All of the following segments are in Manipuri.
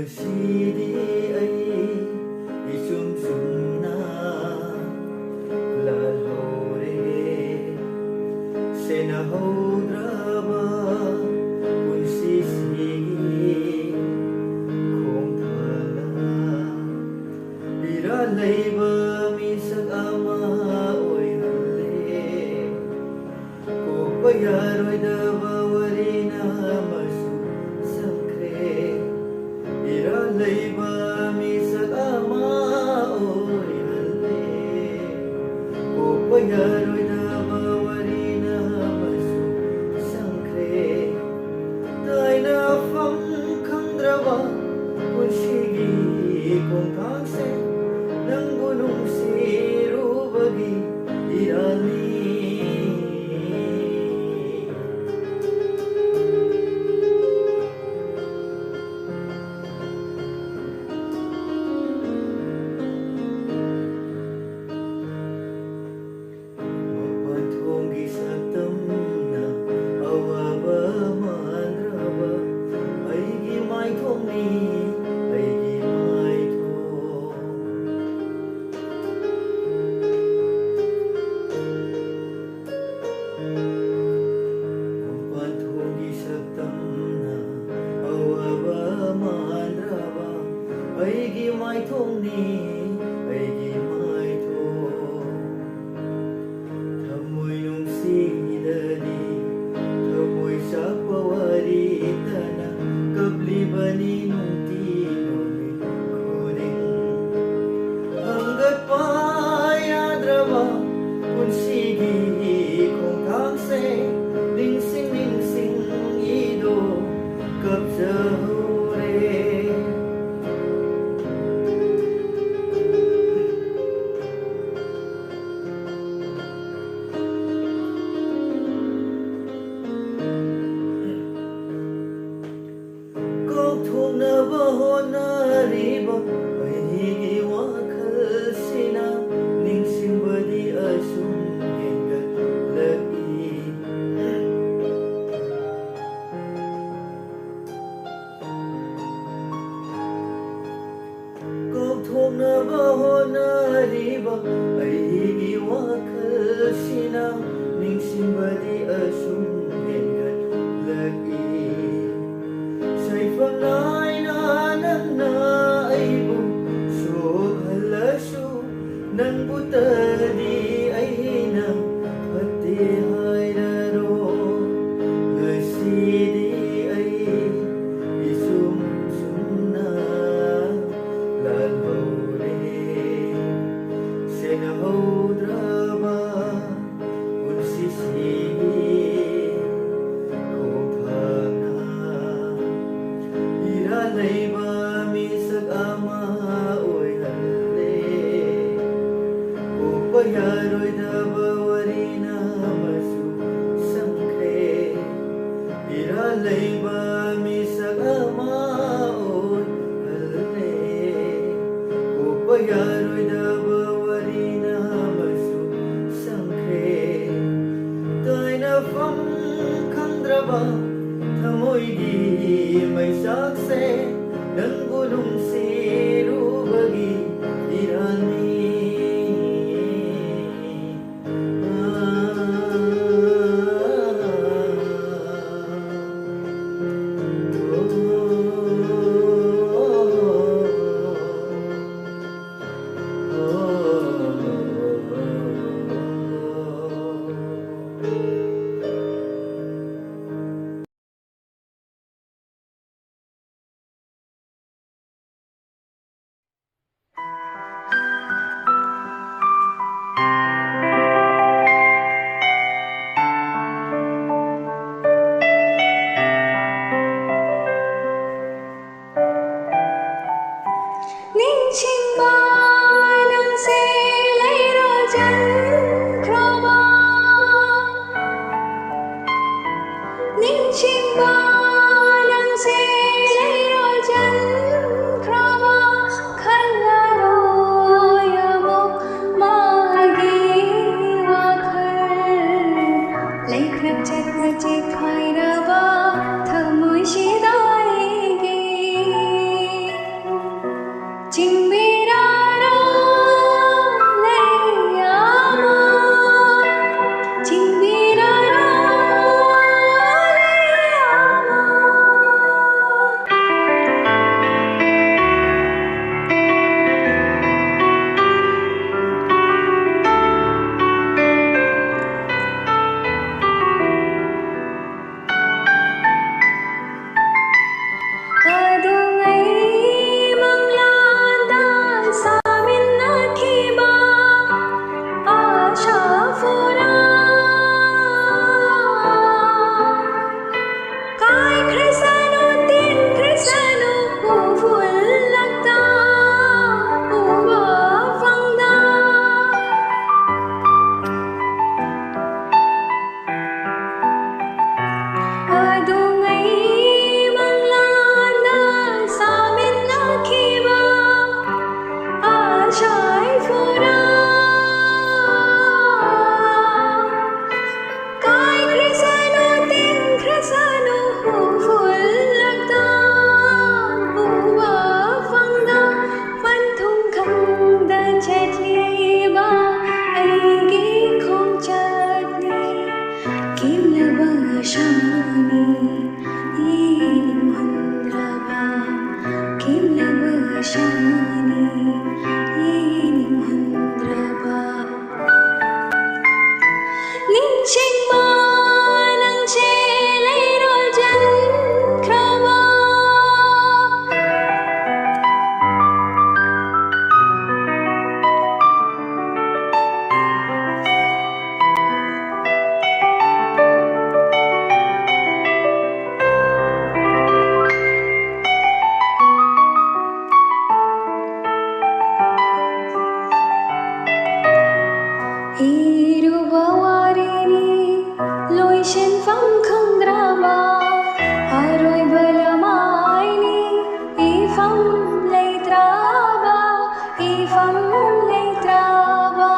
ꯉꯁꯤꯗꯤ ꯑꯩ ꯏꯁꯨꯝ ꯁꯨꯝꯅ ꯂꯥꯜꯍꯧꯔꯦ ꯁꯦꯟꯅꯍꯧꯗ꯭ꯔꯕ ꯄꯨꯟꯁꯤꯁꯤꯒꯤ ꯈꯣꯡꯊꯥꯡꯅ ꯏꯔꯥꯜ ꯂꯩꯕ ꯃꯤꯁꯛ ꯑꯃ ꯑꯣꯏꯍꯜꯂꯦ ꯀꯣꯛꯄ ꯌꯥꯔꯣꯏꯗꯕ ꯋꯥꯔꯤꯅ ꯑꯃꯁꯨ ꯁꯪꯈ꯭ꯔꯦ ꯏꯔꯥꯜ ꯂꯩꯕ ꯃꯤꯁꯛ ꯑꯃ ꯑꯣꯏꯍꯜꯂꯦ ꯀꯣꯛꯄ ꯌꯥꯔꯣꯏꯗꯕ ꯋꯥꯔꯤꯅ ꯑꯃꯁꯨ ꯁꯪꯈ꯭ꯔꯦ ꯇꯥꯏꯅꯐꯝ ꯈꯪꯗ꯭ꯔꯕ ꯄꯨꯟꯁꯤꯒꯤ ꯈꯣꯡꯊꯥꯡꯁꯦ ꯅꯪꯕꯨ ꯅꯨꯡꯁꯤꯔꯨꯕꯒꯤ ꯏꯔꯥꯜꯅꯤ ꯁꯛꯇꯝꯅ ꯑꯋꯥꯕ ꯃꯥꯟꯗ꯭ꯔꯕ ꯑꯩꯒꯤ ꯃꯥꯏꯊꯣꯡꯅꯤ ꯑꯩꯒꯤ ꯃꯥꯏꯊꯣꯡ ꯃꯄꯥꯟꯊꯣꯡꯒꯤ ꯁꯛꯇꯝꯅ ꯑꯋꯥꯕ ꯃꯥꯟꯗ꯭ꯔꯕ ꯑꯩꯒꯤ ꯃꯥꯏꯊꯣꯡꯅꯤ ꯑꯩꯒꯤ ꯁꯤꯗꯗꯤ ꯊꯃꯣꯏ ꯆꯥꯛꯄ ꯋꯥꯔꯤꯇꯅ ꯀꯞꯂꯤꯕꯅꯤ ꯅꯨꯡꯇꯤ ꯅꯨꯃꯤꯠ ꯈꯨꯗꯤꯡ ꯍꯪꯒꯠꯄ ꯌꯥꯗ꯭ꯔꯕ ꯄꯨꯟꯁꯤꯒꯤ ꯈꯣꯡꯊꯥꯡꯁꯦ ꯅꯤꯡꯁꯤꯡ ꯅꯤꯡꯁꯤꯡ ꯏꯗꯣ ꯀꯞꯆꯍꯧꯔꯦ ꯀꯥꯎꯊꯣꯛꯅꯕ ꯍꯣꯠꯅꯔꯤꯕ ꯑꯩꯒꯤ ꯋꯥꯈꯜꯁꯤꯅ ꯅꯤꯡꯁꯤꯡꯕꯗꯤ ꯑꯁꯨꯝ ꯍꯦꯟꯒꯠꯂꯛꯏ ꯀꯥꯎꯊꯣꯛꯅꯕ ꯍꯣꯠꯅꯔꯤꯕ ꯑꯩꯒꯤ ꯋꯥꯈꯜꯁꯤꯅ ꯅꯤꯡꯁꯤꯡꯕꯗꯤ ꯑꯁꯨꯝ ꯍꯦꯟꯒꯠꯂꯛꯏ ꯁꯩꯐꯝ ꯅꯥꯏꯅ ꯅꯪꯅ ꯑꯩꯕꯨ ꯁꯣꯛꯍꯜꯂꯁꯨ ꯅꯪꯕꯨꯇꯗꯤ ꯑꯩꯅ ꯐꯠꯇꯦ ꯍꯥꯏꯔꯔꯣꯏ ꯉꯁꯤꯗꯤ ꯑꯩ ꯏꯁꯨꯝ ꯁꯨꯝꯅ ꯂꯥꯜꯍꯧꯔꯦ ꯁꯦꯟꯅꯍꯧꯗ꯭ꯔꯕ ꯄꯨꯟꯁꯤꯁꯤꯒꯤ ꯂꯩꯕ ꯃꯤꯁꯛ ꯑꯃ ꯑꯣꯏꯍꯜꯂꯦ ꯀꯣꯛꯄ ꯌꯥꯔꯣꯏꯗꯕ ꯋꯥꯔꯤꯅ ꯑꯃꯁꯨ ꯁꯪꯈ꯭ꯔꯦ ꯏꯔꯥꯜ ꯂꯩꯕ ꯃꯤꯁꯛ ꯑꯃ ꯑꯣꯏꯍꯜꯂꯦ ꯀꯣꯛꯄ ꯌꯥꯔꯣꯏꯗꯕ ꯋꯥꯔꯤꯅ ꯑꯃꯁꯨ ꯁꯪꯈ꯭ꯔꯦ ꯇꯥꯏꯅꯐꯝ ꯈꯪꯗ꯭ꯔꯕ ꯊꯃꯣꯏꯒꯤ ꯃꯩꯁꯥꯛꯁꯦ ꯅꯪꯕꯨ ꯅꯨꯡꯁꯤꯔꯨꯕꯒꯤ ꯏꯔꯥꯜꯅꯤ ꯁꯪꯒꯅꯤ ꯌꯦꯡꯅꯤꯡꯍꯟꯗ꯭ꯔꯕ ꯅꯤꯡꯁꯤꯡꯕ ꯅꯪꯁꯦ ꯂꯩꯔꯣꯜ ꯆꯟꯈ꯭ꯔꯕ ꯏꯔꯨꯕ ꯋꯥꯔꯤꯅꯤ ꯂꯣꯏꯁꯤꯟꯐꯝ ꯈꯪꯗ꯭ꯔꯕ ꯑꯔꯣꯏꯕ ꯂꯃꯥꯏꯅꯤ ꯏꯐꯝ ꯂꯩꯇ꯭ꯔꯕ ꯏꯐꯝ ꯂꯩꯇ꯭ꯔꯕ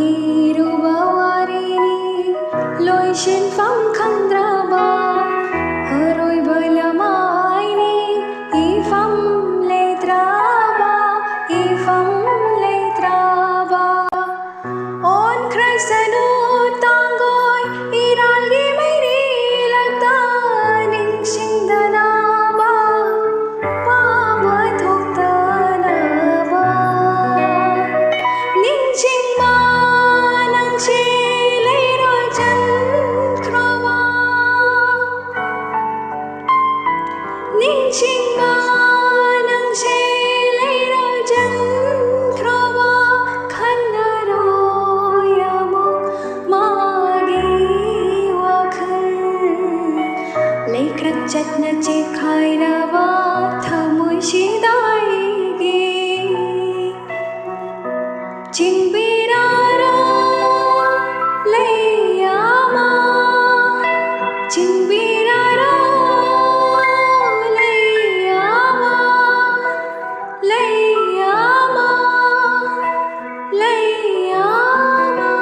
ꯏꯔꯨꯕ ꯋꯥꯔꯤꯅꯤ ꯂꯣꯏꯁꯤꯟꯐꯝ ꯈꯪꯗ꯭ꯔꯕ ꯑꯔꯣꯏꯕ ꯂꯃꯥꯏꯅꯤ ꯏꯐꯝ ꯂꯩꯇ꯭ꯔꯕ ꯏꯐꯝ ꯂꯩꯇ꯭ꯔꯕ ꯑꯣꯟꯈ꯭ꯔꯁꯅꯨ ꯇꯥꯡꯒꯣꯏ ꯏꯔꯥꯜꯒꯤ ꯃꯩꯔꯤꯂꯛꯇ ꯅꯤꯡꯁꯤꯡꯗꯅꯕ ꯄꯥꯕ ꯊꯣꯛꯇꯅꯕ ꯅꯤꯡꯁꯤꯡꯕ ꯅꯪꯁꯦ ꯂꯩꯔꯣꯜ ꯆꯟꯈ꯭ꯔꯕ ꯅꯤꯡꯁꯤꯡꯕ ꯅꯪꯁꯦ ꯂꯩꯔꯣꯜ ꯆꯟꯈ꯭ꯔꯕ ꯈꯜꯂꯔꯣꯏ ꯑꯃꯨꯛ ꯃꯥꯒꯤ ꯋꯥꯈꯜ ꯂꯩꯀ꯭ꯔꯛ ꯆꯠꯅ ꯆꯦꯛꯈꯥꯏꯔꯕ ꯊꯃꯣꯏꯁꯤꯗ ꯑꯩꯒꯤ ꯆꯤꯡꯕꯤꯔꯔꯣ ꯂꯩ ꯑꯃ ꯆꯤꯡꯕꯤꯔꯔꯣ ꯂꯩ ꯑꯃ ꯂꯩ ꯑꯃ ꯂꯩ ꯑꯃ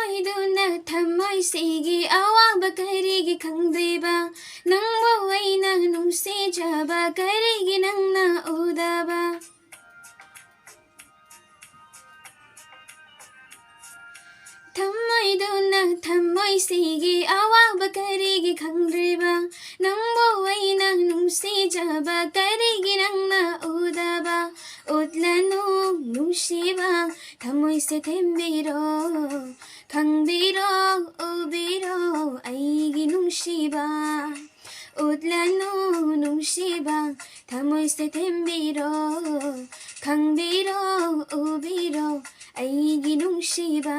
ꯊꯝꯃꯣꯏꯗꯨꯅ ꯊꯝꯃꯣꯏꯁꯤꯒꯤ ꯑꯋꯥꯕ ꯀꯔꯤꯒꯤ ꯈꯪꯗ꯭ꯔꯤꯕ ꯅꯪꯕꯨ ꯑꯩꯅ ꯅꯨꯡꯁꯤꯖꯕ ꯀꯔꯤꯒꯤ ꯅꯪꯅ ꯎꯗꯕ ꯊꯝꯃꯣꯏꯗꯨꯅ ꯊꯝꯃꯣꯏꯁꯤꯒꯤ ꯑꯋꯥꯕ ꯀꯔꯤꯒꯤ ꯈꯪꯗ꯭ꯔꯤꯕ ꯅꯪꯕꯨ ꯑꯩꯅ ꯅꯨꯡꯁꯤꯖꯕ ꯀꯔꯤꯒꯤ ꯅꯪꯅ ꯎꯗꯕ ꯎꯠꯂꯅꯨ ꯅꯨꯡꯁꯤꯕ ꯊꯝꯃꯣꯏꯁꯦ ꯊꯦꯝꯕꯤꯔꯣ ꯈꯪꯕꯤꯔꯣ ꯎꯕꯤꯔꯣ ꯑꯩꯒꯤ ꯅꯨꯡꯁꯤꯕ ꯎꯠꯂꯅꯨ ꯅꯨꯡꯁꯤꯕ ꯊꯝꯃꯣꯏꯁꯦ ꯊꯦꯝꯕꯤꯔꯣ ꯈꯪꯕꯤꯔꯣ 우비로 아이기 농시바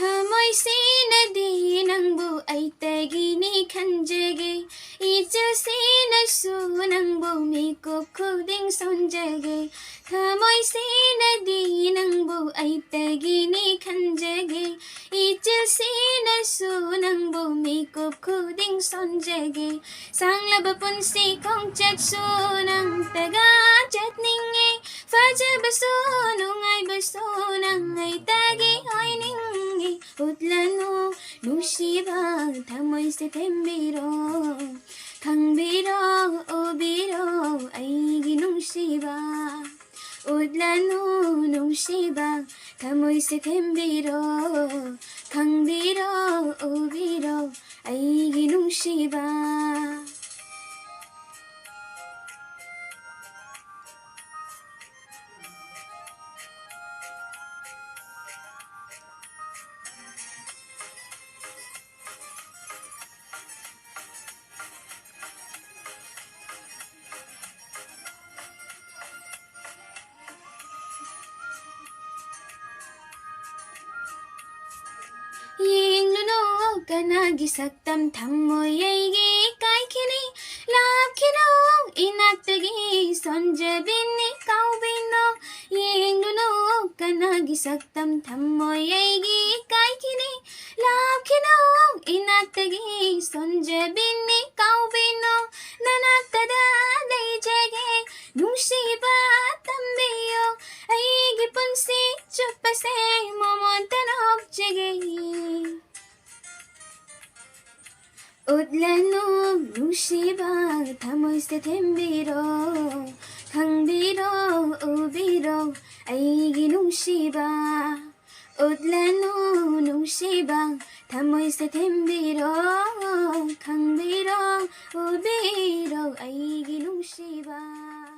ꯊꯃꯣꯏꯁꯤꯅꯗꯤ ꯅꯪꯕꯨ ꯑꯩꯇꯒꯤꯅꯤ ꯈꯟꯖꯒꯦ 이쯤시나수 낭보 미고 쿠딩 손자게 타모이시나디 낭보 아이따기니 칸자게 이쯤시나수 낭보 미고 쿠딩 손자게 상라바뿐시 공짜수 낭따가 잣닝에 파자바수 농아이바수 낭 아이따기 아이닝이 웃라노 누시바 타모이세 템비로 강비로 우비로 아이기 농시바 웃라노 농시바 타모이세 템비로 강비로 우비로 아이기 농시바 잉누노 까나기 삭담 담모예이기 까이키니 랍키노 이낙뜨기 손제비니 까우비노 잉누노 까나기 삭담 담모예이기 까이키니 랍키노 이낙뜨기 손제비니 까우비노 나낙따다 내제게 농시바 담비요 아이기 뻔시 쭈빠세 모몬탄 옥제게 웃라노 농시바 타모이세 템비로 강비로 우비로 아이기 농시바 웃라노 농시바 타모이세 템비로 강비로 우비로 아이기 농시바